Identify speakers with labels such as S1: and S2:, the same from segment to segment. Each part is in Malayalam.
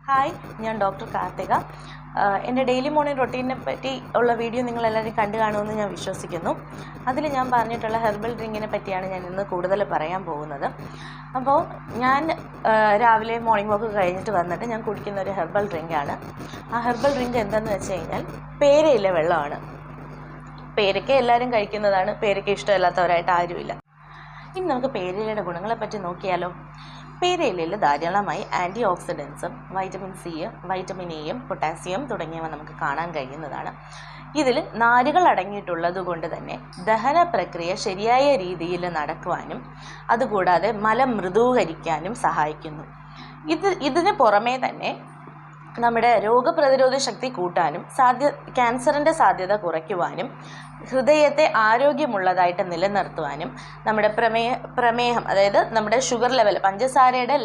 S1: ഹായ്, ഞാൻ ഡോക്ടർ കാർത്തിക. എൻ്റെ ഡെയിലി മോർണിംഗ് റൊട്ടീനെ പറ്റി ഉള്ള വീഡിയോ നിങ്ങളെല്ലാവരും കണ്ടു കാണുമെന്ന് ഞാൻ വിശ്വസിക്കുന്നു. അതിൽ ഞാൻ പറഞ്ഞിട്ടുള്ള ഹെർബൽ ഡ്രിങ്കിനെ പറ്റിയാണ് ഞാൻ ഇന്ന് കൂടുതൽ പറയാൻ പോകുന്നത്. അപ്പോൾ ഞാൻ രാവിലെ മോർണിംഗ് വാക്ക് കഴിഞ്ഞിട്ട് വന്നിട്ട് ഞാൻ കുടിക്കുന്ന ഒരു ഹെർബൽ ഡ്രിങ്കാണ്. ആ ഹെർബൽ ഡ്രിങ്ക് എന്താണെന്ന് വെച്ച് കഴിഞ്ഞാൽ പേരയിലെ വെള്ളമാണ്. പേരയ്ക്ക എല്ലാവരും കഴിക്കുന്നതാണ്, പേരയ്ക്ക ഇഷ്ടമില്ലാത്തവരായിട്ട് ആരുമില്ല. ഇനി നമുക്ക് പേരയിലയുടെ ഗുണങ്ങളെ പറ്റി നോക്കിയാലോ. പേരയിലയിൽ ധാരാളമായി ആൻറ്റി ഓക്സിഡൻസും വൈറ്റമിൻ സി, വൈറ്റമിൻ എയും പൊട്ടാസ്യം തുടങ്ങിയവ നമുക്ക് കാണാൻ കഴിയുന്നതാണ്. ഇതിൽ നാരുകൾ അടങ്ങിയിട്ടുള്ളത് കൊണ്ട് തന്നെ ദഹന പ്രക്രിയ ശരിയായ രീതിയിൽ നടക്കുവാനും അതുകൂടാതെ മലം മൃദൂകരിക്കാനും സഹായിക്കുന്നു. ഇതിന് പുറമേ തന്നെ നമ്മുടെ രോഗപ്രതിരോധ ശക്തി കൂട്ടാനും ക്യാൻസറിൻ്റെ സാധ്യത കുറയ്ക്കുവാനും ഹൃദയത്തെ ആരോഗ്യമുള്ളതായിട്ട് നിലനിർത്തുവാനും നമ്മുടെ പ്രമേഹം അതായത് നമ്മുടെ ഷുഗർ ലെവൽ, പഞ്ചസാരയുടെ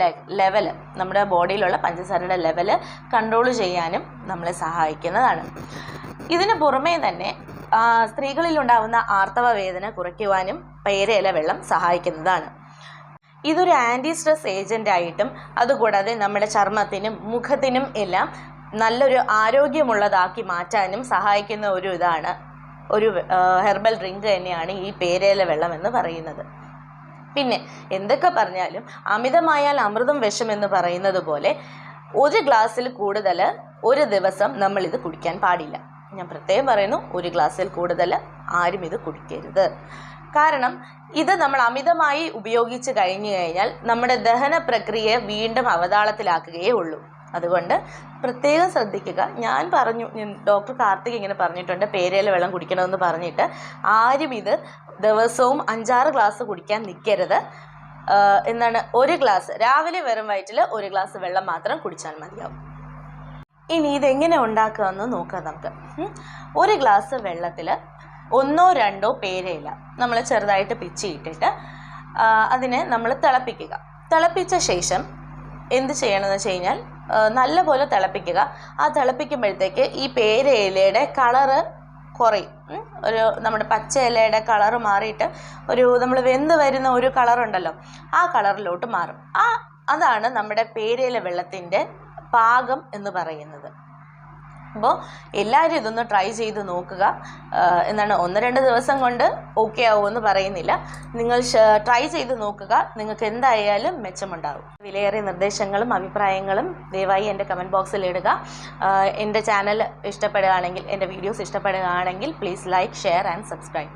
S1: ലെവൽ, നമ്മുടെ ബോഡിയിലുള്ള പഞ്ചസാരയുടെ ലെവൽ കൺട്രോൾ ചെയ്യാനും നമ്മളെ സഹായിക്കുന്നതാണ്. ഇതിന് പുറമേ തന്നെ സ്ത്രീകളിലുണ്ടാകുന്ന ആർത്തവ വേദന കുറയ്ക്കുവാനും പേരയില വെള്ളം സഹായിക്കുന്നതാണ്. ഇതൊരു ആൻറ്റി സ്ട്രെസ് ഏജൻ്റായിട്ടും അതുകൂടാതെ നമ്മുടെ ചർമ്മത്തിനും മുഖത്തിനും എല്ലാം നല്ലൊരു ആരോഗ്യമുള്ളതാക്കി മാറ്റാനും സഹായിക്കുന്ന ഒരു ഹെർബൽ ഡ്രിങ്ക് തന്നെയാണ് ഈ പേരയില വെള്ളം എന്ന് പറയുന്നത്. പിന്നെ എന്തൊക്കെ പറഞ്ഞാലും അമിതമായാൽ അമൃതം വിഷം എന്ന് പറയുന്നത് പോലെ ഒരു ഗ്ലാസ്സിൽ കൂടുതൽ ഒരു ദിവസം നമ്മളിത് കുടിക്കാൻ പാടില്ല. ഞാൻ പ്രത്യേകം പറയുന്നു, ഒരു ഗ്ലാസ്സിൽ കൂടുതൽ ആരും ഇത് കുടിക്കരുത്. കാരണം ഇത് നമ്മൾ അമിതമായി ഉപയോഗിച്ച് കഴിഞ്ഞു കഴിഞ്ഞാൽ നമ്മുടെ ദഹന പ്രക്രിയയെ വീണ്ടും അവതാളത്തിലാക്കുകയേ ഉള്ളൂ. അതുകൊണ്ട് പ്രത്യേകം ശ്രദ്ധിക്കുക. ഡോക്ടർ കാർത്തിക് ഇങ്ങനെ പറഞ്ഞിട്ടുണ്ട്, പേരയില വെള്ളം കുടിക്കണമെന്ന് പറഞ്ഞിട്ട് ആരും ഇത് ദിവസവും 5-6 ഗ്ലാസ് കുടിക്കാൻ നിൽക്കരുത്. ഒരു ഗ്ലാസ് രാവിലെ വെറും വയറ്റിൽ ഒരു ഗ്ലാസ് വെള്ളം മാത്രം കുടിച്ചാൽ മതിയാവും. ഇനി ഇതെങ്ങനെ ഉണ്ടാക്കുകയെന്ന് നോക്കാം നമുക്ക്. ഒരു ഗ്ലാസ് വെള്ളത്തിൽ 1-2 പേരയില നമ്മൾ ചെറുതായിട്ട് പിച്ചിയിട്ടിട്ട് അതിനെ നമ്മൾ തിളപ്പിക്കുക. തിളപ്പിച്ച ശേഷം എന്ത് ചെയ്യണമെന്ന് വെച്ച് കഴിഞ്ഞാൽ നല്ലപോലെ തിളപ്പിക്കുക. ആ തിളപ്പിക്കുമ്പോഴത്തേക്ക് ഈ പേരയിലയുടെ കളറ് കുറയും. നമ്മുടെ പച്ച ഇലയുടെ കളറ് മാറിയിട്ട് നമ്മൾ വെന്ത് വരുന്ന ഒരു കളറുണ്ടല്ലോ, ആ കളറിലോട്ട് മാറും. അതാണ് നമ്മുടെ പേരയില വെള്ളത്തിൻ്റെ പാകം എന്ന് പറയുന്നത്. അപ്പോൾ എല്ലാവരും ഇതൊന്ന് ട്രൈ ചെയ്ത് നോക്കുക. 1-2 ദിവസം കൊണ്ട് ഓക്കെ ആവുമെന്ന് പറയുന്നില്ല. നിങ്ങൾ ട്രൈ ചെയ്ത് നോക്കുക, നിങ്ങൾക്ക് എന്തായാലും മെച്ചമുണ്ടാകും. വിലയേറിയ നിർദ്ദേശങ്ങളും അഭിപ്രായങ്ങളും ദയവായി എൻ്റെ കമൻറ്റ് ബോക്സിൽ ഇടുക. എൻ്റെ ചാനൽ ഇഷ്ടപ്പെടുകയാണെങ്കിൽ, എൻ്റെ വീഡിയോസ് ഇഷ്ടപ്പെടുകയാണെങ്കിൽ please like, share and subscribe.